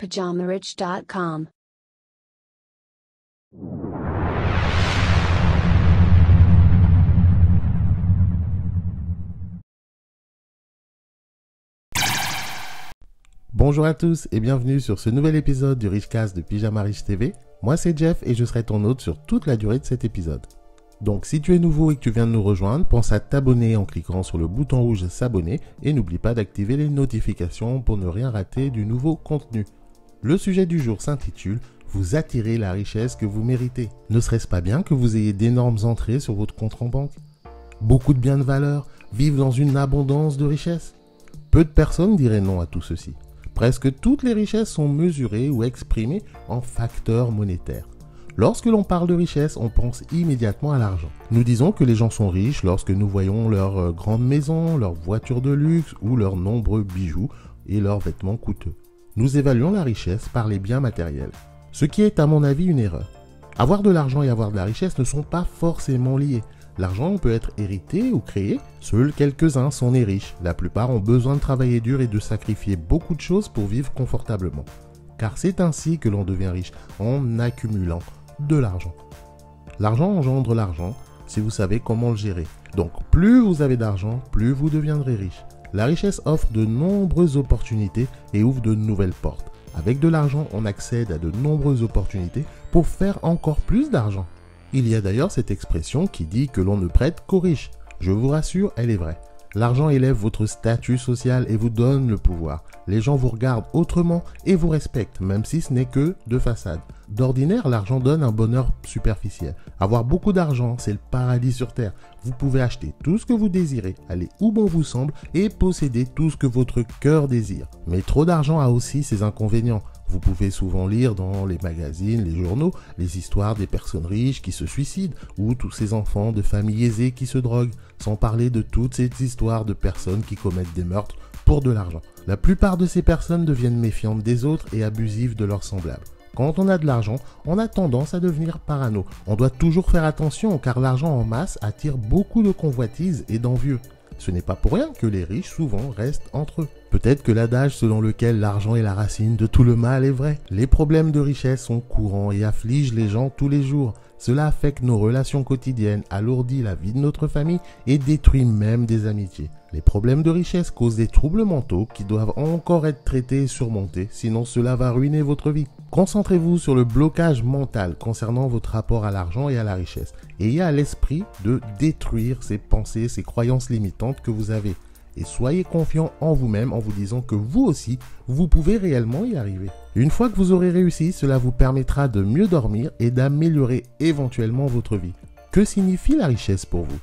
PajamaRich.com. Bonjour à tous et bienvenue sur ce nouvel épisode du Richcast de Pyjama Rich TV. Moi c'est Jeff et je serai ton hôte sur toute la durée de cet épisode. Donc si tu es nouveau et que tu viens de nous rejoindre, pense à t'abonner en cliquant sur le bouton rouge s'abonner et n'oublie pas d'activer les notifications pour ne rien rater du nouveau contenu. Le sujet du jour s'intitule « Vous attirez la richesse que vous méritez ». Ne serait-ce pas bien que vous ayez d'énormes entrées sur votre compte en banque? Beaucoup de biens de valeur, vivent dans une abondance de richesses? Peu de personnes diraient non à tout ceci. Presque toutes les richesses sont mesurées ou exprimées en facteurs monétaires. Lorsque l'on parle de richesse, on pense immédiatement à l'argent. Nous disons que les gens sont riches lorsque nous voyons leurs grandes maisons, leurs voitures de luxe ou leurs nombreux bijoux et leurs vêtements coûteux. Nous évaluons la richesse par les biens matériels, ce qui est à mon avis une erreur. Avoir de l'argent et avoir de la richesse ne sont pas forcément liés. L'argent peut être hérité ou créé, seuls quelques-uns sont nés riches. La plupart ont besoin de travailler dur et de sacrifier beaucoup de choses pour vivre confortablement. Car c'est ainsi que l'on devient riche, en accumulant de l'argent. L'argent engendre l'argent si vous savez comment le gérer. Donc plus vous avez d'argent, plus vous deviendrez riche. La richesse offre de nombreuses opportunités et ouvre de nouvelles portes. Avec de l'argent, on accède à de nombreuses opportunités pour faire encore plus d'argent. Il y a d'ailleurs cette expression qui dit que l'on ne prête qu'aux riches. Je vous rassure, elle est vraie. L'argent élève votre statut social et vous donne le pouvoir. Les gens vous regardent autrement et vous respectent, même si ce n'est que de façade. D'ordinaire, l'argent donne un bonheur superficiel. Avoir beaucoup d'argent, c'est le paradis sur terre. Vous pouvez acheter tout ce que vous désirez, aller où bon vous semble et posséder tout ce que votre cœur désire. Mais trop d'argent a aussi ses inconvénients. Vous pouvez souvent lire dans les magazines, les journaux, les histoires des personnes riches qui se suicident ou tous ces enfants de familles aisées qui se droguent, sans parler de toutes ces histoires de personnes qui commettent des meurtres pour de l'argent. La plupart de ces personnes deviennent méfiantes des autres et abusives de leurs semblables. Quand on a de l'argent, on a tendance à devenir parano. On doit toujours faire attention car l'argent en masse attire beaucoup de convoitises et d'envieux. Ce n'est pas pour rien que les riches souvent restent entre eux. Peut-être que l'adage selon lequel l'argent est la racine de tout le mal est vrai. Les problèmes de richesse sont courants et affligent les gens tous les jours. Cela affecte nos relations quotidiennes, alourdit la vie de notre famille et détruit même des amitiés. Les problèmes de richesse causent des troubles mentaux qui doivent encore être traités et surmontés, sinon cela va ruiner votre vie. Concentrez-vous sur le blocage mental concernant votre rapport à l'argent et à la richesse. Ayez à l'esprit de détruire ces pensées, ces croyances limitantes que vous avez. Et soyez confiant en vous-même en vous disant que vous aussi, vous pouvez réellement y arriver. Une fois que vous aurez réussi, cela vous permettra de mieux dormir et d'améliorer éventuellement votre vie. Que signifie la richesse pour vous?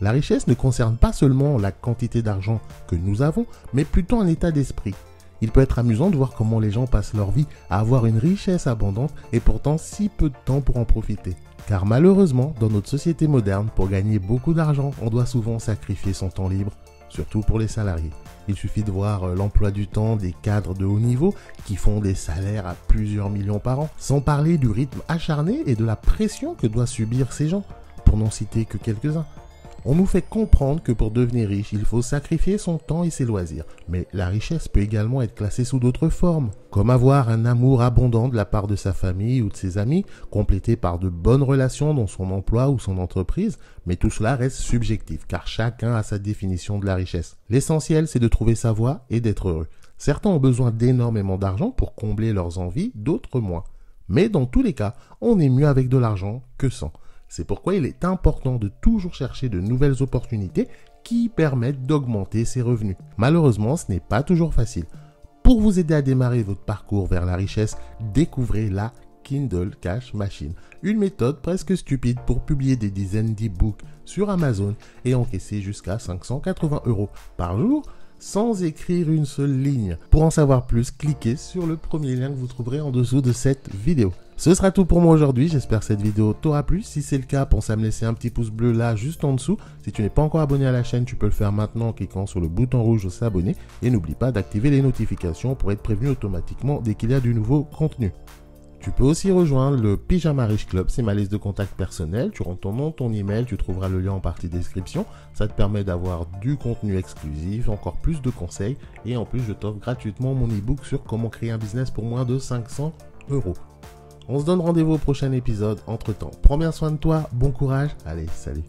La richesse ne concerne pas seulement la quantité d'argent que nous avons, mais plutôt un état d'esprit. Il peut être amusant de voir comment les gens passent leur vie à avoir une richesse abondante et pourtant si peu de temps pour en profiter. Car malheureusement, dans notre société moderne, pour gagner beaucoup d'argent, on doit souvent sacrifier son temps libre, surtout pour les salariés. Il suffit de voir l'emploi du temps des cadres de haut niveau qui font des salaires à plusieurs millions par an, sans parler du rythme acharné et de la pression que doivent subir ces gens, pour n'en citer que quelques-uns. On nous fait comprendre que pour devenir riche, il faut sacrifier son temps et ses loisirs. Mais la richesse peut également être classée sous d'autres formes, comme avoir un amour abondant de la part de sa famille ou de ses amis, complété par de bonnes relations dans son emploi ou son entreprise, mais tout cela reste subjectif, car chacun a sa définition de la richesse. L'essentiel, c'est de trouver sa voie et d'être heureux. Certains ont besoin d'énormément d'argent pour combler leurs envies, d'autres moins. Mais dans tous les cas, on est mieux avec de l'argent que sans. C'est pourquoi il est important de toujours chercher de nouvelles opportunités qui permettent d'augmenter ses revenus. Malheureusement, ce n'est pas toujours facile. Pour vous aider à démarrer votre parcours vers la richesse, découvrez la Kindle Cash Machine, une méthode presque stupide pour publier des dizaines d'e-books sur Amazon et encaisser jusqu'à 580 € par jour sans écrire une seule ligne. Pour en savoir plus, cliquez sur le premier lien que vous trouverez en dessous de cette vidéo. Ce sera tout pour moi aujourd'hui, j'espère que cette vidéo t'aura plu. Si c'est le cas, pense à me laisser un petit pouce bleu là juste en dessous. Si tu n'es pas encore abonné à la chaîne, tu peux le faire maintenant en cliquant sur le bouton rouge s'abonner. Et n'oublie pas d'activer les notifications pour être prévenu automatiquement dès qu'il y a du nouveau contenu. Tu peux aussi rejoindre le Pyjama Riche Club, c'est ma liste de contacts personnels. Tu rentres ton nom, ton email, tu trouveras le lien en partie description. Ça te permet d'avoir du contenu exclusif, encore plus de conseils. Et en plus, je t'offre gratuitement mon e-book sur comment créer un business pour moins de 500 €. On se donne rendez-vous au prochain épisode. Entre temps, prends bien soin de toi, bon courage. Allez, salut.